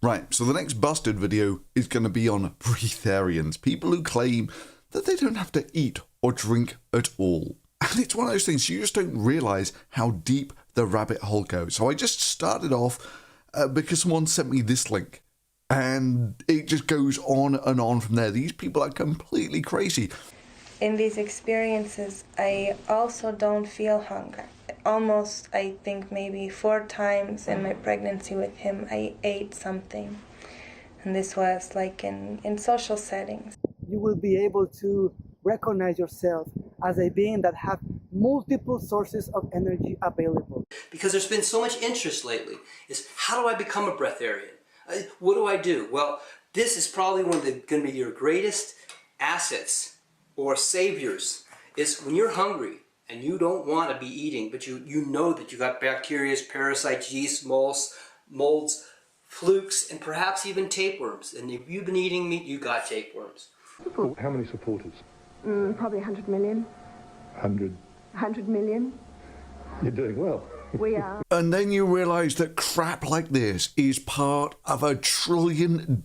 Right, so the next busted video is going to be on breatharians, people who claim that they don't have to eat or drink at all. And it's one of those things, you just don't realize how deep the rabbit hole goes. So I just started off because someone sent me this link, and it just goes on and on from there. These people are completely crazy. In these experiences, I also don't feel hunger. Almost, I think maybe 4 times in my pregnancy with him, I ate something. And this was like in social settings. You will be able to recognize yourself as a being that have multiple sources of energy available. Because there's been so much interest lately, is how do I become a breatharian? What do I do? Well, this is probably one of going to be your greatest assets or saviors, is when you're hungry and you don't want to be eating, but you know that you got bacteria, parasites, yeast, molds, flukes, and perhaps even tapeworms. And if you've been eating meat, you got tapeworms. How many supporters? Probably 100 million. 100 million. You're doing well. We are. And then you realize that crap like this is part of a $1 trillion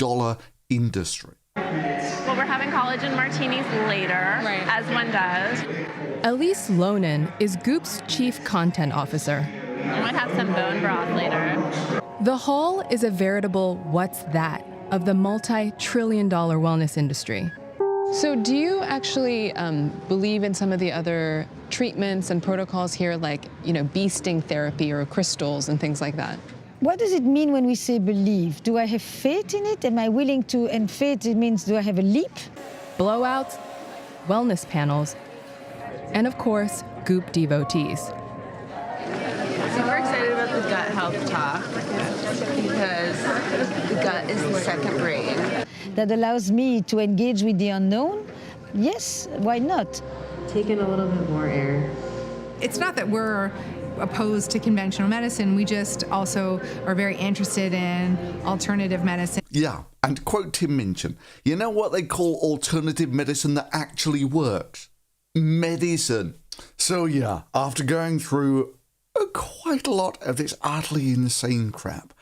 industry. Well, we're having collagen martinis later, right, as one does. Elise Lonan is Goop's chief content officer. I might have some bone broth later. The Hall is a veritable what's that of the multi-trillion-dollar wellness industry. So do you actually believe in some of the other treatments and protocols here, like, bee sting therapy or crystals and things like that? What does it mean when we say believe? Do I have faith in it? Am I willing to? And faith, it means, do I have a leap? Blowouts, wellness panels, and of course, Goop devotees. So we're excited about the gut health talk because the gut is the second brain. That allows me to engage with the unknown? Yes, why not? Take in a little bit more air. It's not that we're opposed to conventional medicine, we just also are very interested in alternative medicine. Yeah, and to quote Tim Minchin, you know what they call alternative medicine that actually works? Medicine. So yeah, after going through quite a lot of this utterly insane crap,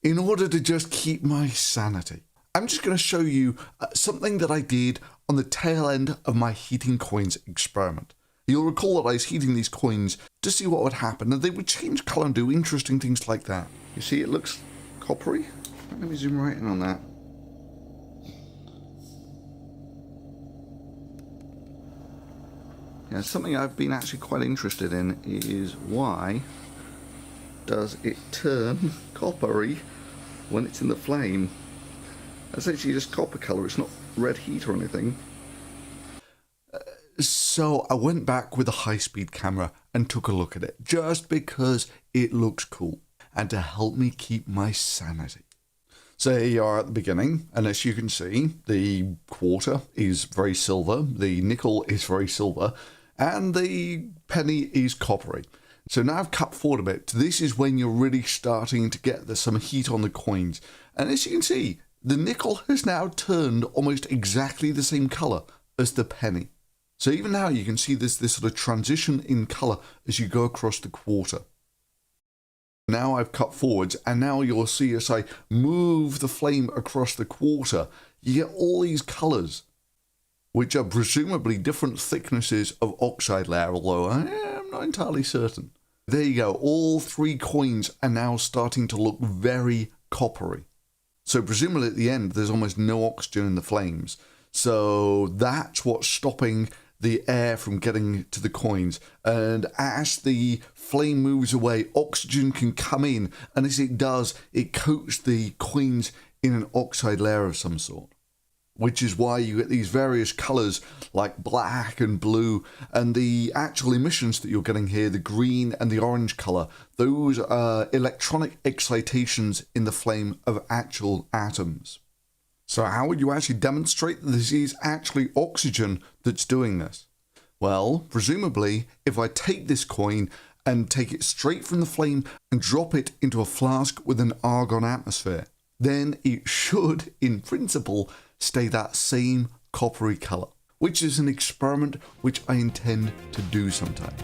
in order to just keep my sanity, I'm just going to show you something that I did on the tail end of my heating coins experiment. You'll recall that I was heating these coins to see what would happen, and they would change colour and do interesting things like that. You see, it looks coppery. Let me zoom right in on that. Yeah, something I've been actually quite interested in is why does it turn coppery when it's in the flame? That's actually just copper colour, it's not red heat or anything. So I went back with a high-speed camera and took a look at it, just because it looks cool, and to help me keep my sanity. So here you are at the beginning, and as you can see, the quarter is very silver, the nickel is very silver, and the penny is coppery. So now I've cut forward a bit. This is when you're really starting to get some heat on the coins. And as you can see, the nickel has now turned almost exactly the same colour as the penny. So even now you can see this sort of transition in colour as you go across the quarter. Now I've cut forwards, and now you'll see as I move the flame across the quarter, you get all these colours, which are presumably different thicknesses of oxide layer, although I'm not entirely certain. There you go, all 3 coins are now starting to look very coppery. So presumably at the end there's almost no oxygen in the flames. So that's what's stopping the air from getting to the coins, and as the flame moves away, oxygen can come in, and as it does, it coats the coins in an oxide layer of some sort, which is why you get these various colours like black and blue, and the actual emissions that you're getting here, the green and the orange colour, those are electronic excitations in the flame of actual atoms. So how would you actually demonstrate that this is actually oxygen that's doing this? Well, presumably, if I take this coin and take it straight from the flame and drop it into a flask with an argon atmosphere, then it should, in principle, stay that same coppery colour, which is an experiment which I intend to do sometime.